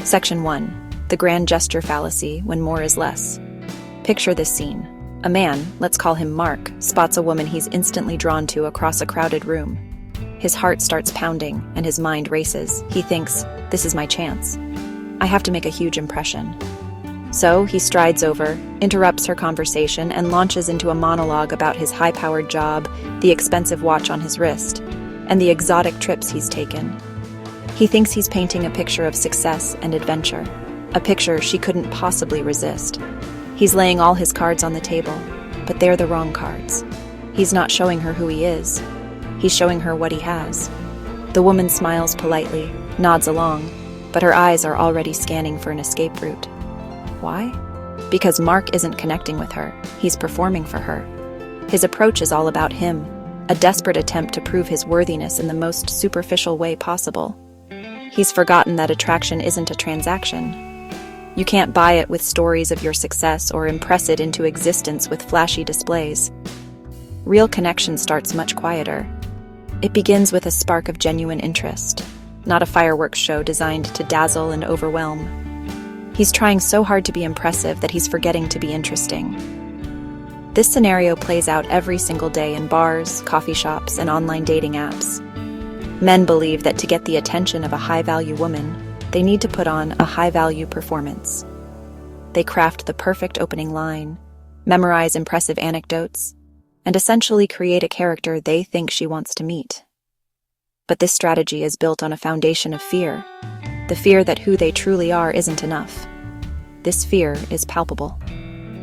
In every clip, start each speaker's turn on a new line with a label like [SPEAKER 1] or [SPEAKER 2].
[SPEAKER 1] Section 1. The grand gesture fallacy, when more is less. Picture this scene. A man, let's call him Mark, spots a woman he's instantly drawn to across a crowded room. His heart starts pounding, and his mind races. He thinks, this is my chance. I have to make a huge impression. So he strides over, interrupts her conversation, and launches into a monologue about his high-powered job, the expensive watch on his wrist, and the exotic trips he's taken. He thinks he's painting a picture of success and adventure, a picture she couldn't possibly resist. He's laying all his cards on the table, but they're the wrong cards. He's not showing her who he is. He's showing her what he has. The woman smiles politely, nods along, but her eyes are already scanning for an escape route. Why? Because Mark isn't connecting with her. He's performing for her. His approach is all about him, a desperate attempt to prove his worthiness in the most superficial way possible. He's forgotten that attraction isn't a transaction. You can't buy it with stories of your success or impress it into existence with flashy displays. Real connection starts much quieter. It begins with a spark of genuine interest, not a fireworks show designed to dazzle and overwhelm. He's trying so hard to be impressive that he's forgetting to be interesting. This scenario plays out every single day in bars, coffee shops, and online dating apps. Men believe that to get the attention of a high-value woman, they need to put on a high-value performance. They craft the perfect opening line, memorize impressive anecdotes, and essentially create a character they think she wants to meet. But this strategy is built on a foundation of fear, the fear that who they truly are isn't enough. This fear is palpable.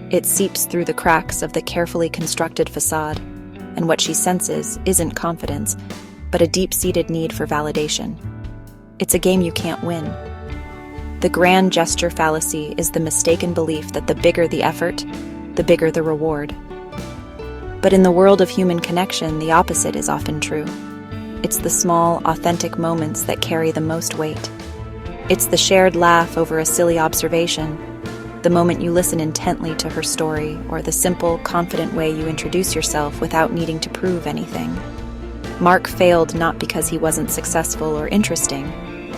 [SPEAKER 1] It seeps through the cracks of the carefully constructed facade, and what she senses isn't confidence, but a deep-seated need for validation. It's a game you can't win. The grand gesture fallacy is the mistaken belief that the bigger the effort, the bigger the reward. But in the world of human connection, the opposite is often true. It's the small, authentic moments that carry the most weight. It's the shared laugh over a silly observation, the moment you listen intently to her story, or the simple, confident way you introduce yourself without needing to prove anything. Mark failed not because he wasn't successful or interesting,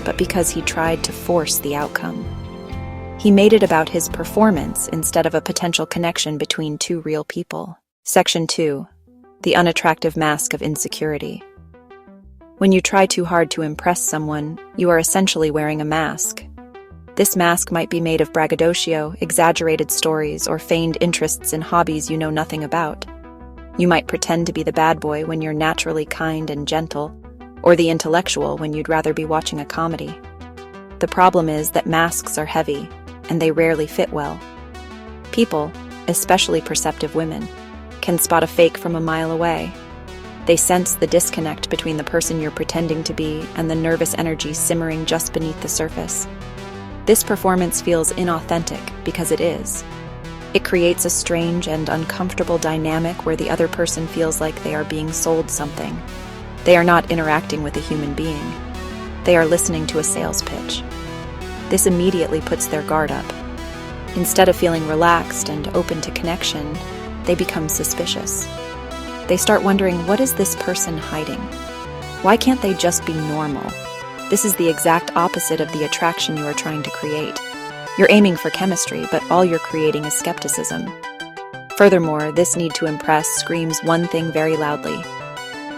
[SPEAKER 1] but because he tried to force the outcome. He made it about his performance instead of a potential connection between two real people. Section 2. The unattractive mask of insecurity. When you try too hard to impress someone, you are essentially wearing a mask. This mask might be made of braggadocio, exaggerated stories, or feigned interests in hobbies you know nothing about. You might pretend to be the bad boy when you're naturally kind and gentle, or the intellectual when you'd rather be watching a comedy. The problem is that masks are heavy, and they rarely fit well. People, especially perceptive women, can spot a fake from a mile away. They sense the disconnect between the person you're pretending to be and the nervous energy simmering just beneath the surface. This performance feels inauthentic because it is. It creates a strange and uncomfortable dynamic where the other person feels like they are being sold something. They are not interacting with a human being. They are listening to a sales pitch. This immediately puts their guard up. Instead of feeling relaxed and open to connection, they become suspicious. They start wondering, what is this person hiding? Why can't they just be normal? This is the exact opposite of the attraction you are trying to create. You're aiming for chemistry, but all you're creating is skepticism. Furthermore, this need to impress screams one thing very loudly: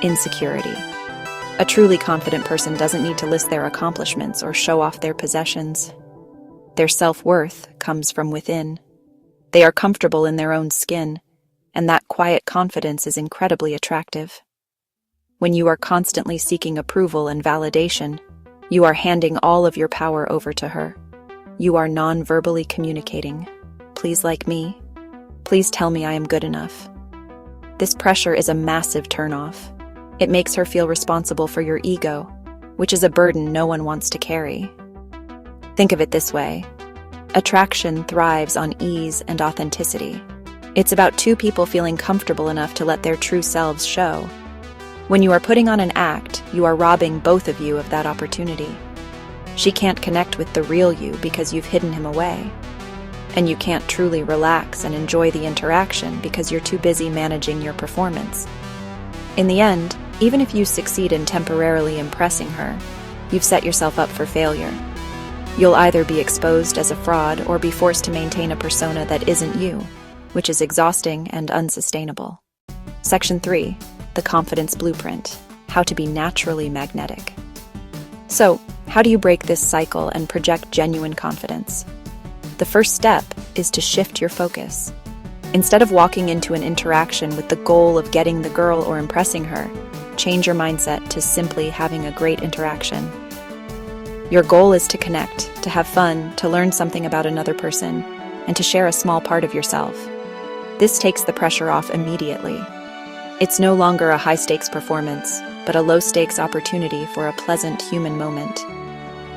[SPEAKER 1] insecurity. A truly confident person doesn't need to list their accomplishments or show off their possessions. Their self-worth comes from within. They are comfortable in their own skin, and that quiet confidence is incredibly attractive. When you are constantly seeking approval and validation, you are handing all of your power over to her. You are non-verbally communicating. Please like me. Please tell me I am good enough. This pressure is a massive turnoff. It makes her feel responsible for your ego, which is a burden no one wants to carry. Think of it this way. Attraction thrives on ease and authenticity. It's about two people feeling comfortable enough to let their true selves show. When you are putting on an act, you are robbing both of you of that opportunity. She can't connect with the real you because you've hidden him away. And you can't truly relax and enjoy the interaction because you're too busy managing your performance. In the end, even if you succeed in temporarily impressing her, you've set yourself up for failure. You'll either be exposed as a fraud or be forced to maintain a persona that isn't you, which is exhausting and unsustainable. Section 3. The Confidence Blueprint. How to be naturally magnetic. So, how do you break this cycle and project genuine confidence? The first step is to shift your focus. Instead of walking into an interaction with the goal of getting the girl or impressing her, change your mindset to simply having a great interaction. Your goal is to connect, to have fun, to learn something about another person, and to share a small part of yourself. This takes the pressure off immediately. It's no longer a high-stakes performance, but a low-stakes opportunity for a pleasant human moment.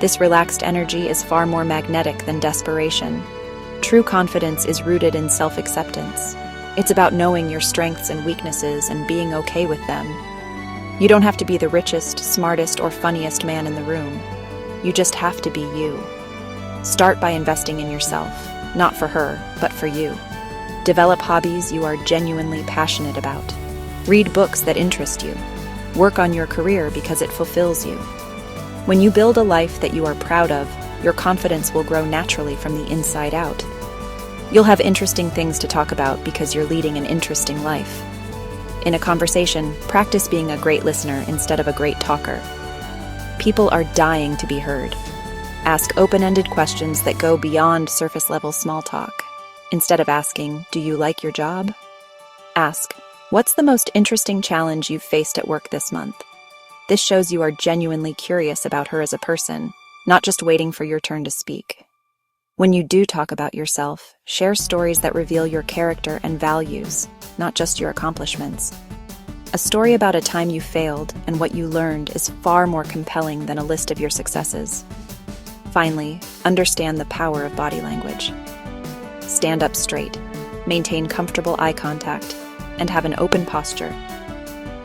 [SPEAKER 1] This relaxed energy is far more magnetic than desperation. True confidence is rooted in self-acceptance. It's about knowing your strengths and weaknesses and being okay with them. You don't have to be the richest, smartest, or funniest man in the room. You just have to be you. Start by investing in yourself, not for her, but for you. Develop hobbies you are genuinely passionate about. Read books that interest you. Work on your career because it fulfills you. When you build a life that you are proud of, your confidence will grow naturally from the inside out. You'll have interesting things to talk about because you're leading an interesting life. In a conversation, practice being a great listener instead of a great talker. People are dying to be heard. Ask open-ended questions that go beyond surface-level small talk. Instead of asking, "Do you like your job?" Ask, "What's the most interesting challenge you've faced at work this month?" This shows you are genuinely curious about her as a person, not just waiting for your turn to speak. When you do talk about yourself, share stories that reveal your character and values, not just your accomplishments. A story about a time you failed and what you learned is far more compelling than a list of your successes. Finally, understand the power of body language. Stand up straight, maintain comfortable eye contact, and have an open posture.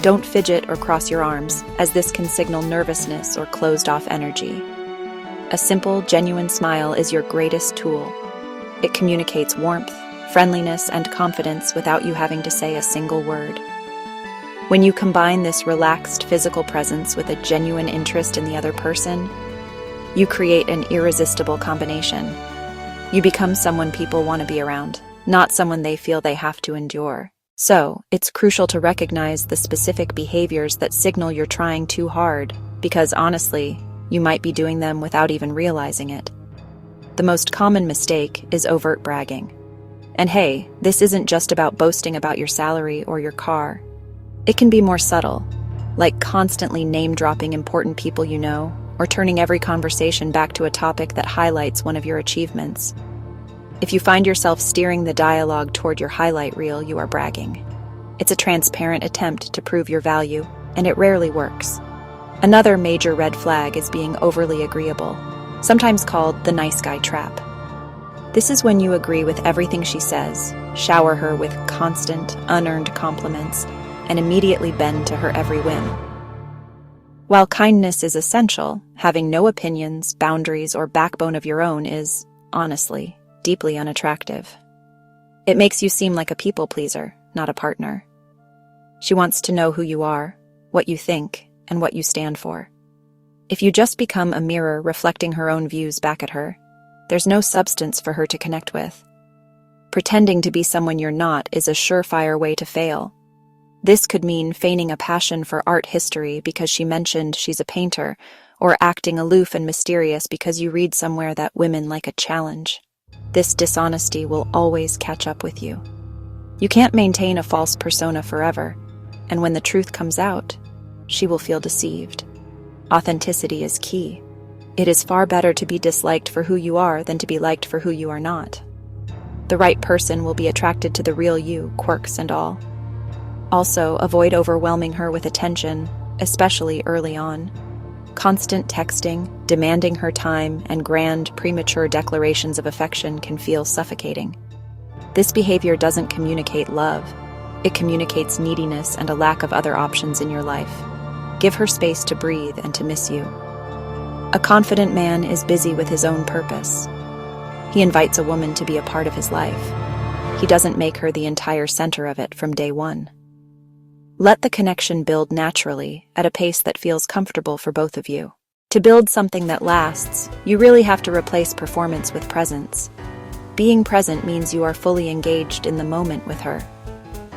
[SPEAKER 1] Don't fidget or cross your arms, as this can signal nervousness or closed-off energy. A simple, genuine smile is your greatest tool. It communicates warmth, friendliness, and confidence without you having to say a single word. When you combine this relaxed physical presence with a genuine interest in the other person, you create an irresistible combination. You become someone people want to be around, not someone they feel they have to endure. So, it's crucial to recognize the specific behaviors that signal you're trying too hard, because honestly, you might be doing them without even realizing it. The most common mistake is overt bragging. And hey, this isn't just about boasting about your salary or your car. It can be more subtle, like constantly name-dropping important people you know, or turning every conversation back to a topic that highlights one of your achievements. If you find yourself steering the dialogue toward your highlight reel, you are bragging. It's a transparent attempt to prove your value, and it rarely works. Another major red flag is being overly agreeable, sometimes called the nice guy trap. This is when you agree with everything she says, shower her with constant, unearned compliments, and immediately bend to her every whim. While kindness is essential, having no opinions, boundaries, or backbone of your own is, honestly, deeply unattractive. It makes you seem like a people pleaser, not a partner. She wants to know who you are, what you think, and what you stand for. If you just become a mirror reflecting her own views back at her, there's no substance for her to connect with. Pretending to be someone you're not is a surefire way to fail. This could mean feigning a passion for art history because she mentioned she's a painter, or acting aloof and mysterious because you read somewhere that women like a challenge. This dishonesty will always catch up with you. You can't maintain a false persona forever, and when the truth comes out, she will feel deceived. Authenticity is key. It is far better to be disliked for who you are than to be liked for who you are not. The right person will be attracted to the real you, quirks and all. Also, avoid overwhelming her with attention, especially early on. Constant texting, demanding her time, and grand, premature declarations of affection can feel suffocating. This behavior doesn't communicate love. It communicates neediness and a lack of other options in your life. Give her space to breathe and to miss you. A confident man is busy with his own purpose. He invites a woman to be a part of his life. He doesn't make her the entire center of it from day one. Let the connection build naturally at a pace that feels comfortable for both of you. To build something that lasts, you really have to replace performance with presence. Being present means you are fully engaged in the moment with her.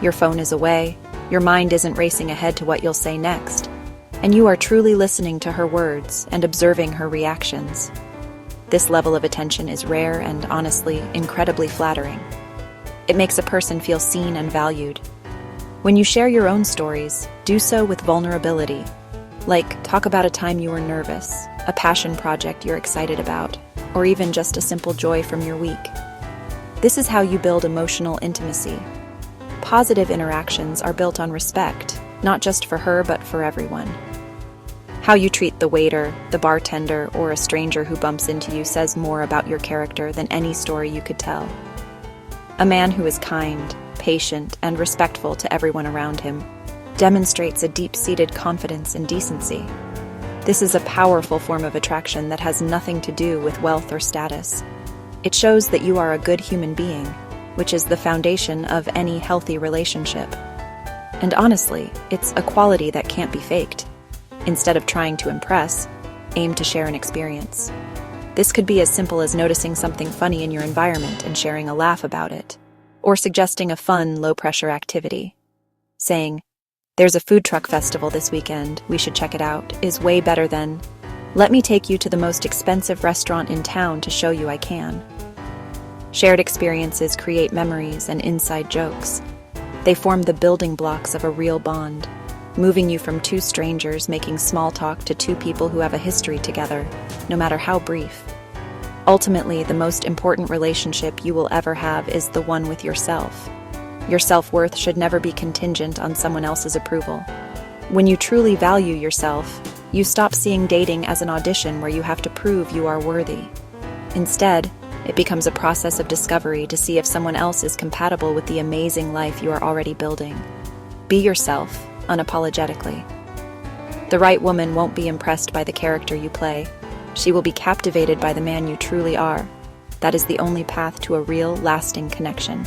[SPEAKER 1] Your phone is away, your mind isn't racing ahead to what you'll say next, and you are truly listening to her words and observing her reactions. This level of attention is rare and, honestly, incredibly flattering. It makes a person feel seen and valued. When you share your own stories, do so with vulnerability. Like, talk about a time you were nervous, a passion project you're excited about, or even just a simple joy from your week. This is how you build emotional intimacy. Positive interactions are built on respect, not just for her but for everyone. How you treat the waiter, the bartender, or a stranger who bumps into you says more about your character than any story you could tell. A man who is kind, patient, and respectful to everyone around him demonstrates a deep-seated confidence and decency. This is a powerful form of attraction that has nothing to do with wealth or status. It shows that you are a good human being, which is the foundation of any healthy relationship. And honestly, it's a quality that can't be faked. Instead of trying to impress, aim to share an experience. This could be as simple as noticing something funny in your environment and sharing a laugh about it, or suggesting a fun, low-pressure activity. Saying, "There's a food truck festival this weekend, we should check it out," is way better than, "Let me take you to the most expensive restaurant in town to show you I can." Shared experiences create memories and inside jokes. They form the building blocks of a real bond, moving you from two strangers making small talk to two people who have a history together, no matter how brief. Ultimately, the most important relationship you will ever have is the one with yourself. Your self-worth should never be contingent on someone else's approval. When you truly value yourself, you stop seeing dating as an audition where you have to prove you are worthy. Instead, it becomes a process of discovery to see if someone else is compatible with the amazing life you are already building. Be yourself, unapologetically. The right woman won't be impressed by the character you play. She will be captivated by the man you truly are. That is the only path to a real, lasting connection.